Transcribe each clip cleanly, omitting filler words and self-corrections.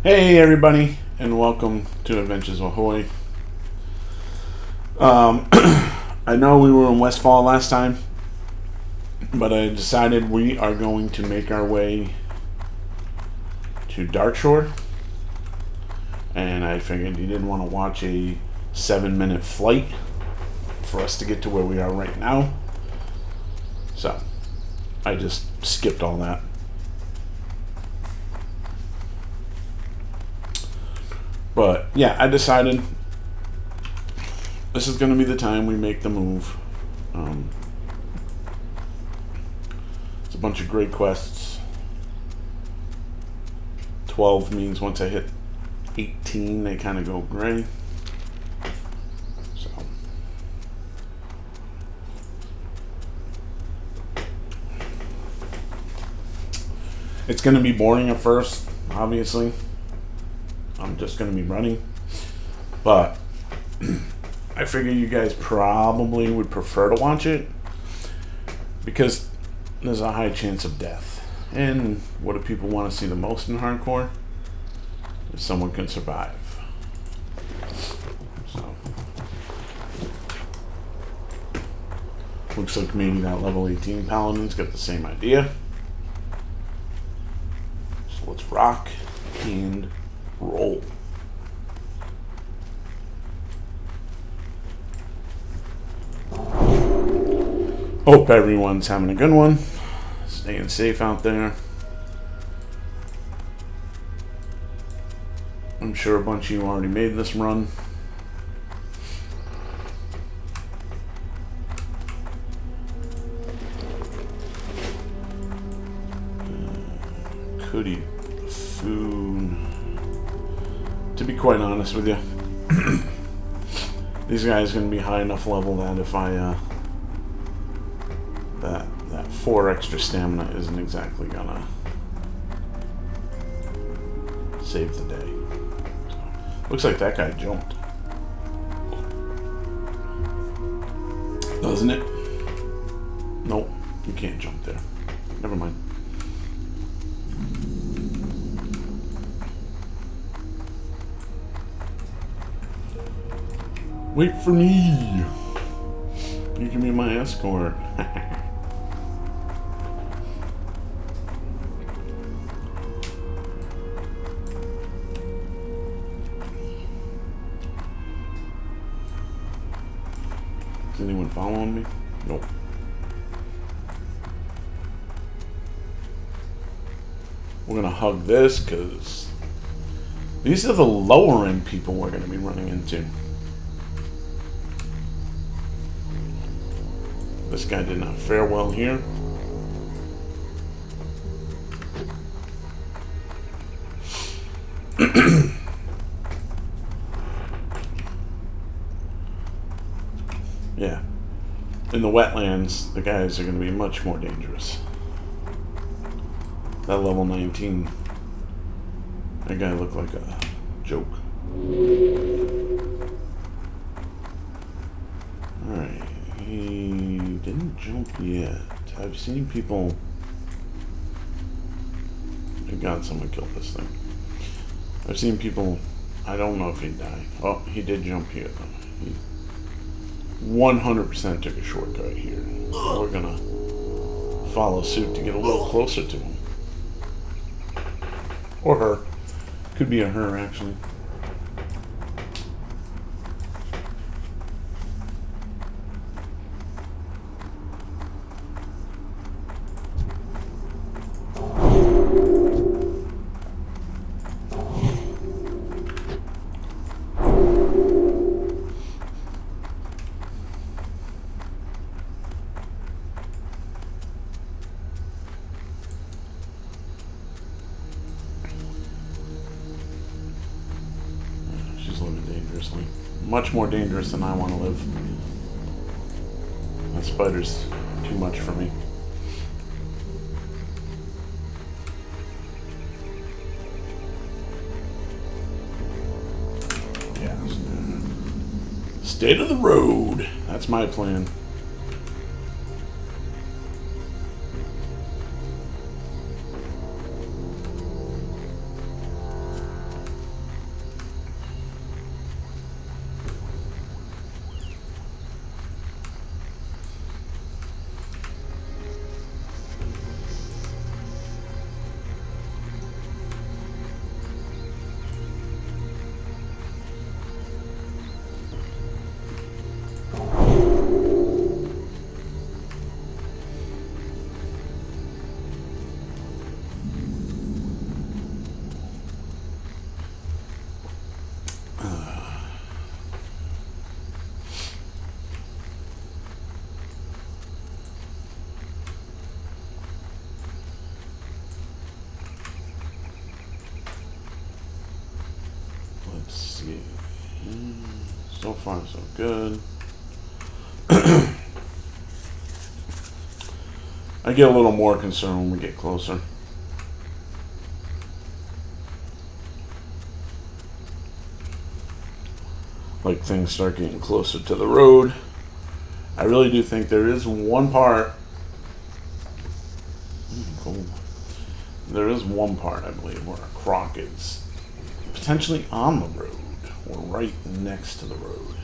Hey everybody, and welcome to Adventures with Ahoy. I know we were in Westfall last time, but I decided we are going to make our way to Darkshore. And I figured you didn't want to watch a 7-minute flight for us to get to where we are right now. So, I just skipped all that. But yeah, I decided this is going to be the time we make the move. It's a bunch of great quests. 12 means once I hit 18, they kind of go gray. So it's going to be boring at first, obviously. I'm just going to be running, but I figure you guys probably would prefer to watch it because there's a high chance of death. And what do people want to see the most in hardcore? If someone can survive. So looks like maybe that level 18 paladin's got the same idea. So let's rock and roll. Hope everyone's having a good one. Staying safe out there. I'm sure a bunch of you already made this run. Could eat food. To be quite honest with you, these guys are going to be high enough level that if I that 4 extra stamina isn't exactly gonna save the day. So, looks like that guy jumped, doesn't it? Nope, you can't jump there. Never mind. Wait for me. You can be my escort. Is anyone following me? Nope. We're gonna hug this because these are the lower end people we're gonna be running into. This guy did not fare well here. Yeah. In the wetlands, the guys are going to be much more dangerous. That level 19, that guy looked like a joke. Alright. He didn't jump yet. I've seen people... Thank God someone killed this thing. I've seen people... I don't know if he'd die. Oh, he did jump here though. He 100% took a shortcut here. We're gonna follow suit to get a little closer to him. Or her. Could be a her, actually. Much more dangerous than I want to live. That spider's too much for me. Yeah. Stay to the road. That's my plan. Let's see. So far, so good. I get a little more concerned when we get closer. Like things start getting closer to the road. I really do think there is one part. Cool. There is one part, I believe, where a croc is potentially on the road or right next to the road.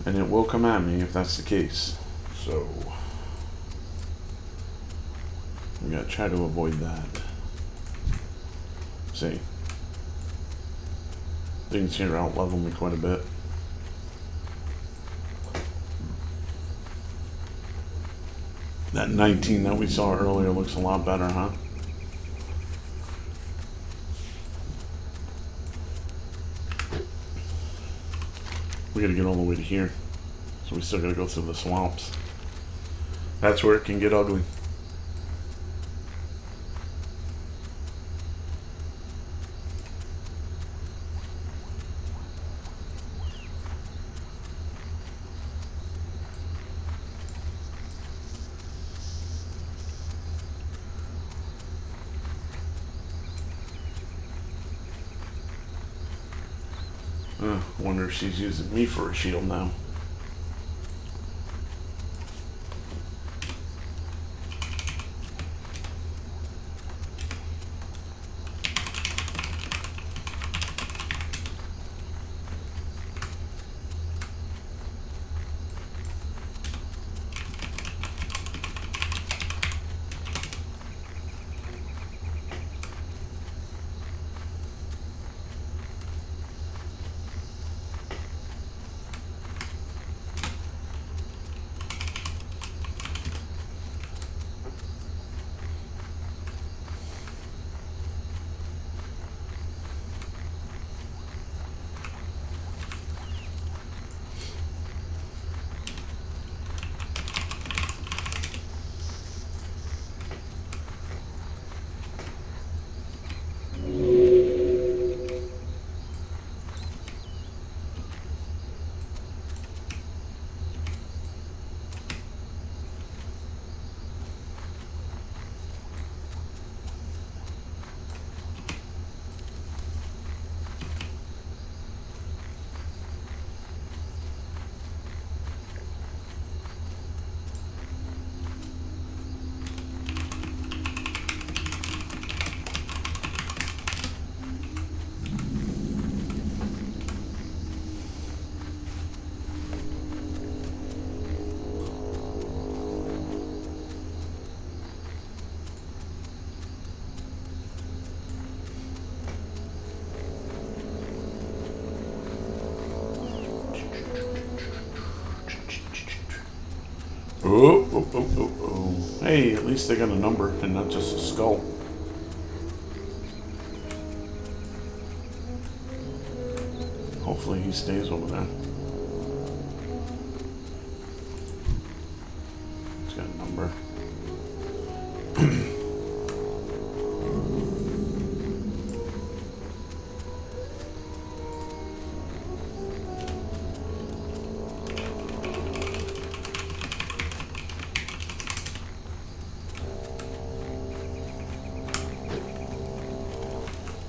And it will come at me if that's the case. So we gotta try to avoid that. See, things here out level me quite a bit. That 19 that we saw earlier looks a lot better, huh? We gotta get all the way to here. So we still gotta go through the swamps. That's where it can get ugly. Wonder if she's using me for a shield now. Oh. Hey, at least they got a number and not just a skull. Hopefully he stays over there. He's got a number.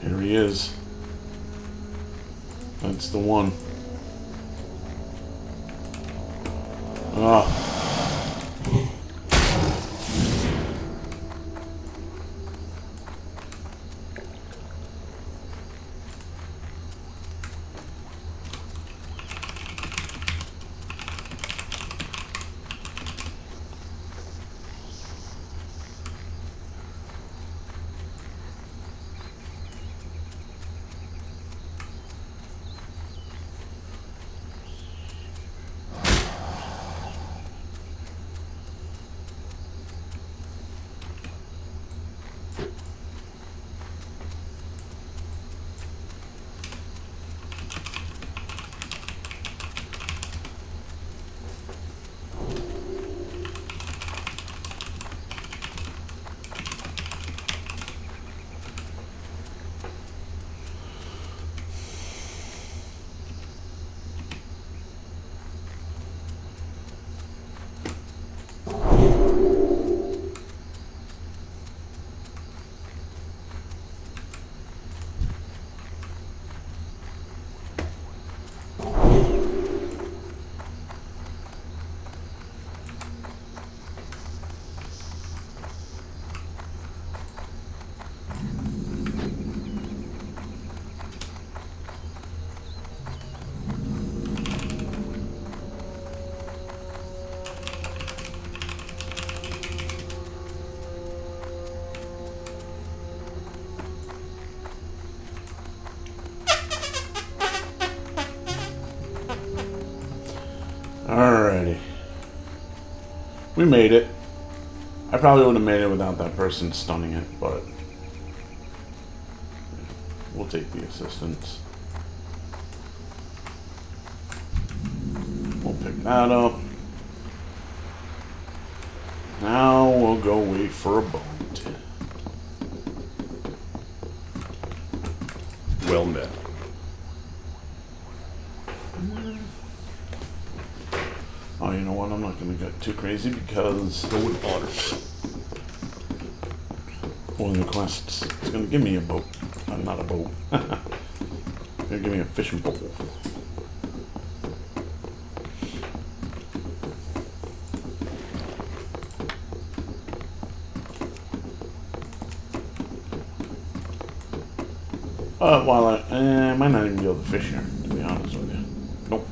Here he is. That's the one. Ah. We made it. I probably would have made it without that person stunning it, but we'll take the assistance. We'll pick that up. Now we'll go wait for a boat. Well met. Oh, you know what? I'm not going to get too crazy because Go with honor. well, the quest it's going to give me a boat. Not a boat. It's going to give me a fishing pole. Well, I might not even be able to fish here, to be honest with you. Nope.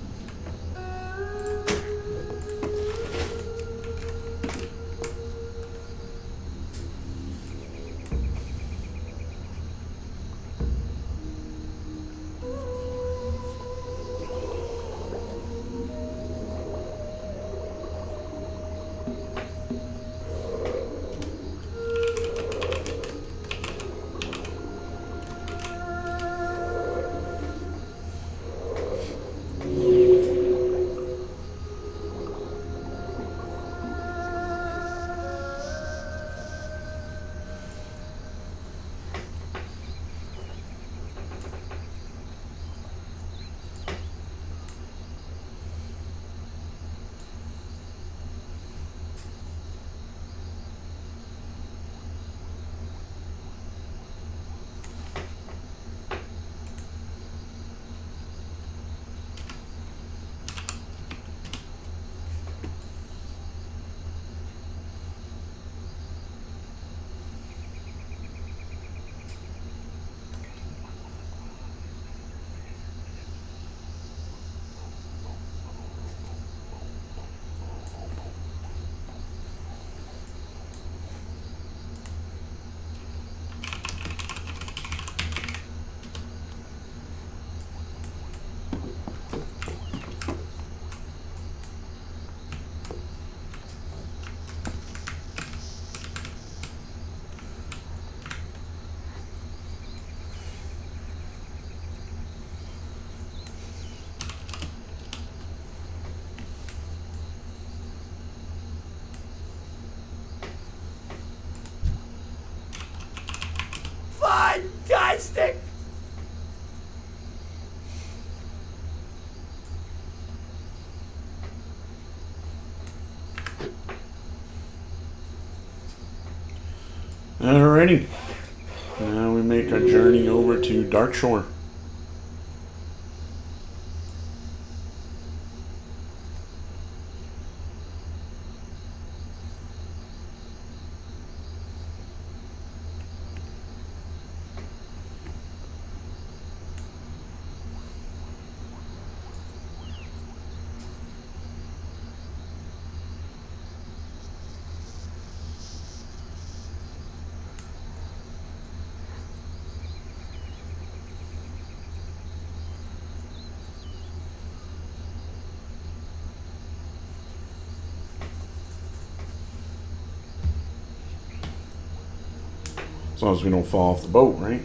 Fantastic! Alrighty. Now we make our journey over to Darkshore. As long as we don't fall off the boat, right?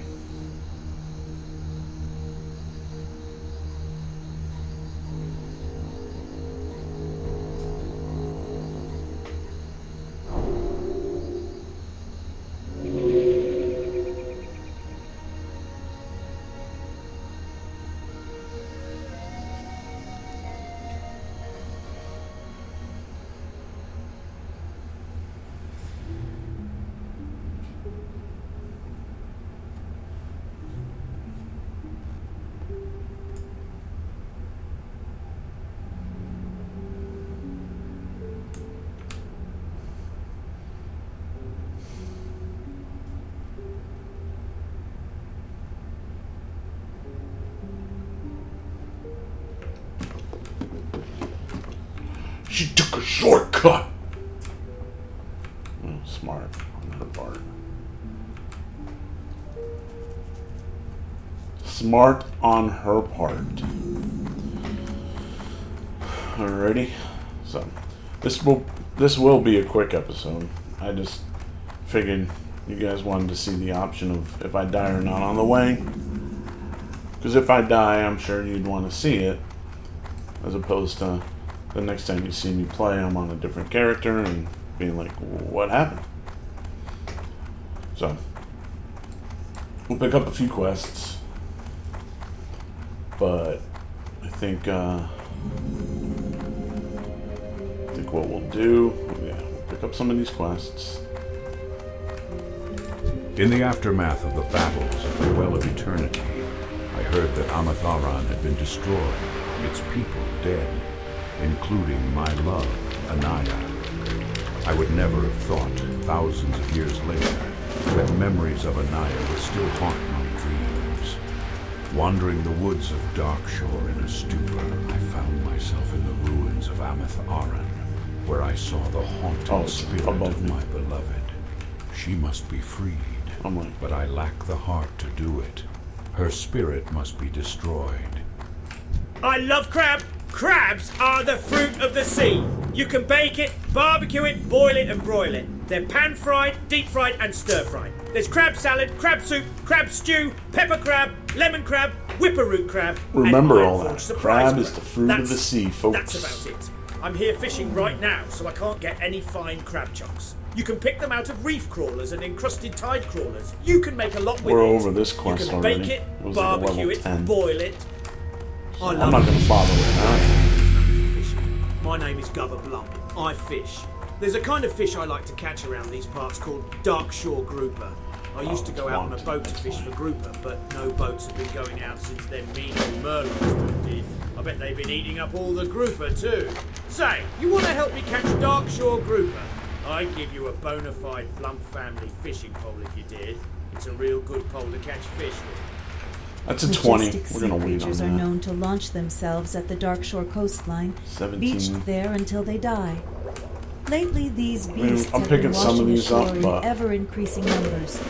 She took a shortcut. Oh, smart on her part. Smart on her part. Alrighty. So this will this will be a quick episode. I just figured you guys wanted to see the option of if I die or not on the way. Because if I die, I'm sure you'd want to see it. As opposed to the next time you see me play, I'm on a different character and being like, what happened? So, we'll pick up a few quests. But I think what we'll do, we'll pick up some of these quests. In the aftermath of the battles of the Well of Eternity, I heard that Amatharan had been destroyed, its people dead, including my love, Anaya. I would never have thought, thousands of years later, that memories of Anaya would still haunt my dreams. Wandering the woods of Darkshore in a stupor, I found myself in the ruins of Amatharan, where I saw the haunting spirit of my beloved. She must be freed, but I lack the heart to do it. Her spirit must be destroyed. I love crab. Crabs are the fruit of the sea. You can bake it, barbecue it, boil it and broil it. They're pan-fried, deep-fried and stir-fried. There's crab salad, crab soup, crab stew, pepper crab, lemon crab, whipper-root crab. Remember all that. Crab is the fruit of the sea, folks. That's about it. I'm here fishing right now, so I can't get any fine crab chunks. You can pick them out of reef crawlers and encrusted tide crawlers. You can make a lot with it. We're over this quest already. You can bake it, barbecue it, boil it. I'm not going to bother with that. My name is Gubba Blump. I fish. There's a kind of fish I like to catch around these parts called darkshore grouper. I used to go out on a boat to fish for grouper, but no boats have been going out since them mean old Murlocs did. I bet they've been eating up all the grouper too. Say, you want to help me catch darkshore grouper? I'd give you a bona fide Blump family fishing pole if you did. It's a real good pole to catch fish with. That's a 20. Majestic We're going to wait on creatures that. are known to launch themselves at the Darkshore coastline, 17. beached there until they die. Lately, these beasts I'm have picking been some of washing these up, ashore in but ever-increasing numbers.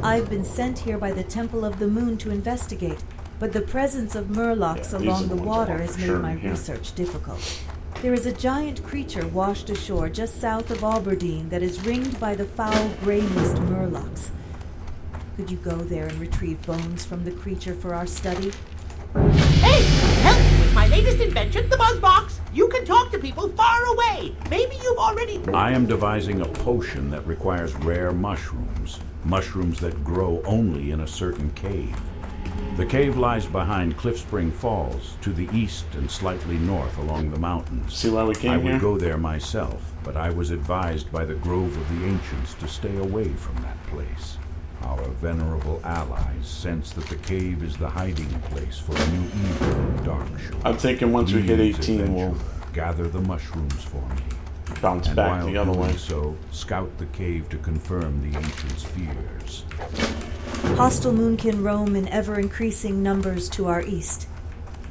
I've been sent here by the Temple of the Moon to investigate, but the presence of Murlocs along the water has made my research difficult. There is a giant creature washed ashore just south of Ahuyadin that is ringed by the foul grey-mist Murlocs. Could you go there and retrieve bones from the creature for our study? Hey! Help me with my latest invention, the BuzzBox! You can talk to people far away! Maybe you've already... I am devising a potion that requires rare mushrooms. Mushrooms that grow only in a certain cave. The cave lies behind Cliffspring Falls, to the east and slightly north along the mountains. See why we came here? I would go there myself, but I was advised by the Grove of the Ancients to stay away from that place. Our venerable allies sense that the cave is the hiding place for a new evil in Darkshore. I'm thinking once we hit 18, we'll gather the mushrooms for me. Bounce and back while the other way. doing so, scout the cave to confirm the ancients' fears. Hostile moonkin roam in ever-increasing numbers to our east.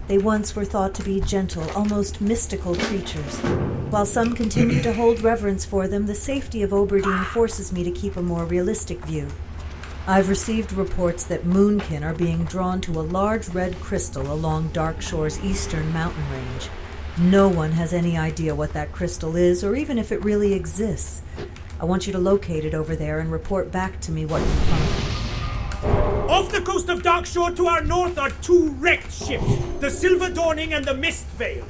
They once were thought to be gentle, almost mystical creatures. While some continue to hold reverence for them, the safety of Ahuyadin forces me to keep a more realistic view. I've received reports that moonkin are being drawn to a large red crystal along Darkshore's eastern mountain range. No one has any idea what that crystal is, or even if it really exists. I want you to locate it over there and report back to me what you find. Off the coast of Darkshore to our north are two wrecked ships, the Silver Dawning and the Mist Veil.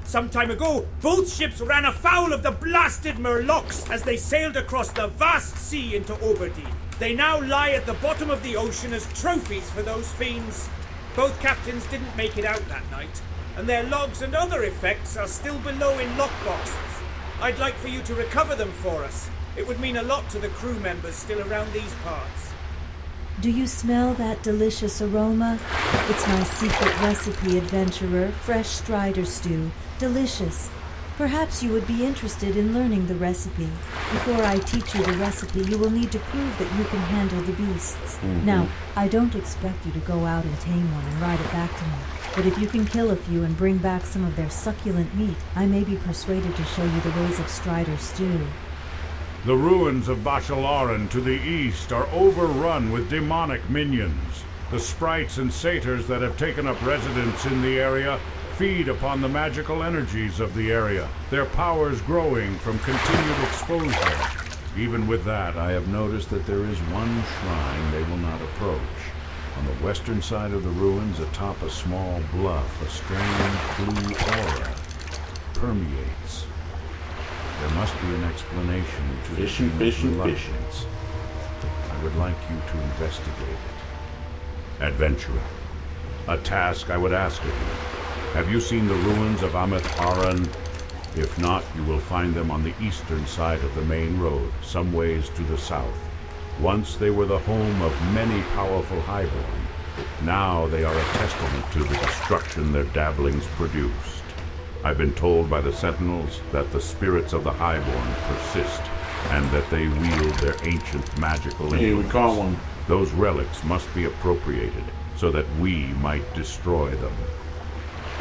Some time ago, both ships ran afoul of the blasted Murlocs as they sailed across the vast sea into Ahuyadin. They now lie at the bottom of the ocean as trophies for those fiends. Both captains didn't make it out that night, and their logs and other effects are still below in lockboxes. I'd like for you to recover them for us. It would mean a lot to the crew members still around these parts. Do you smell that delicious aroma? It's my secret recipe, adventurer, fresh strider stew. Delicious. Perhaps you would be interested in learning the recipe. Before I teach you the recipe, you will need to prove that you can handle the beasts. Now, I don't expect you to go out and tame one and ride it back to me. But if you can kill a few and bring back some of their succulent meat, I may be persuaded to show you the ways of strider stew. The ruins of Bashalaran to the east are overrun with demonic minions. The sprites and satyrs that have taken up residence in the area feed upon the magical energies of the area, their powers growing from continued exposure. Even with that, I have noticed that there is one shrine they will not approach. On the western side of the ruins, atop a small bluff, a strange blue aura permeates. There must be an explanation to Fishing, the fishing, reluctance. I would like you to investigate it. adventurer, a task I would ask of you. Have you seen the ruins of Ahoyadin? If not, you will find them on the eastern side of the main road, some ways to the south. Once they were the home of many powerful highborn. Now they are a testament to the destruction their dabblings produced. I've been told by the sentinels that the spirits of the highborn persist, and that they wield their ancient magical influence. Hey, we caught one. Those relics must be appropriated, so that we might destroy them.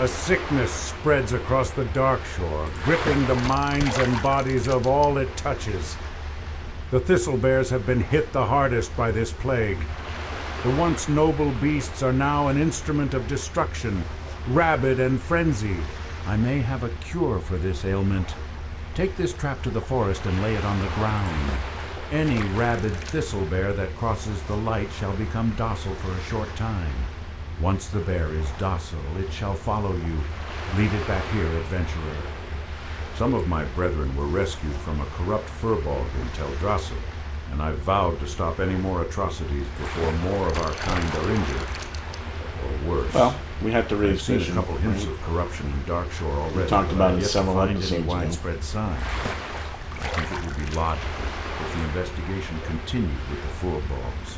A sickness spreads across the darkshore, gripping the minds and bodies of all it touches. The thistlebears have been hit the hardest by this plague. The once noble beasts are now an instrument of destruction, rabid and frenzied. I may have a cure for this ailment. Take this trap to the forest and lay it on the ground. Any rabid thistlebear that crosses the light shall become docile for a short time. Once the bear is docile, it shall follow you. Lead it back here, adventurer. Some of my brethren were rescued from a corrupt furbog in Teldrassil, and I've vowed to stop any more atrocities before more of our kind are injured. Or worse. Well, we had to I've raise seen fish. a couple hints of corruption in Darkshore already. We talked but about I've it yet to several find episodes any ago. widespread sign. I think it would be logical if the investigation continued with the furbogs.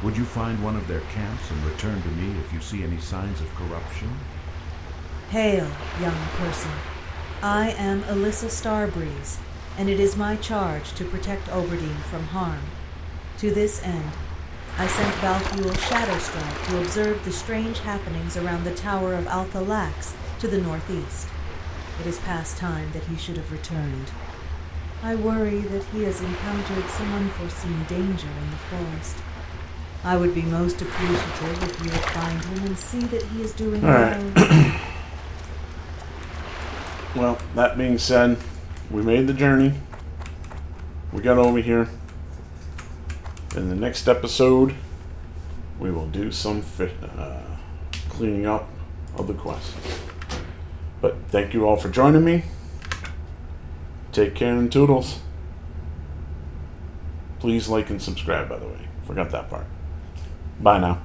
Would you find one of their camps and return to me if you see any signs of corruption? Hail, young person. I am Alyssa Starbreeze, and it is my charge to protect Oberdeen from harm. To this end, I sent Valfuel Shadowstrike to observe the strange happenings around the Tower of Althalax to the northeast. It is past time that he should have returned. I worry that he has encountered some unforeseen danger in the forest. I would be most appreciative if you would find him and see that he is doing All right. well. Well, that being said, we made the journey. We got over here. In the next episode, we will do some cleaning up of the quest. But thank you all for joining me. Take care and toodles. Please like and subscribe, by the way. Forgot that part. Bye now.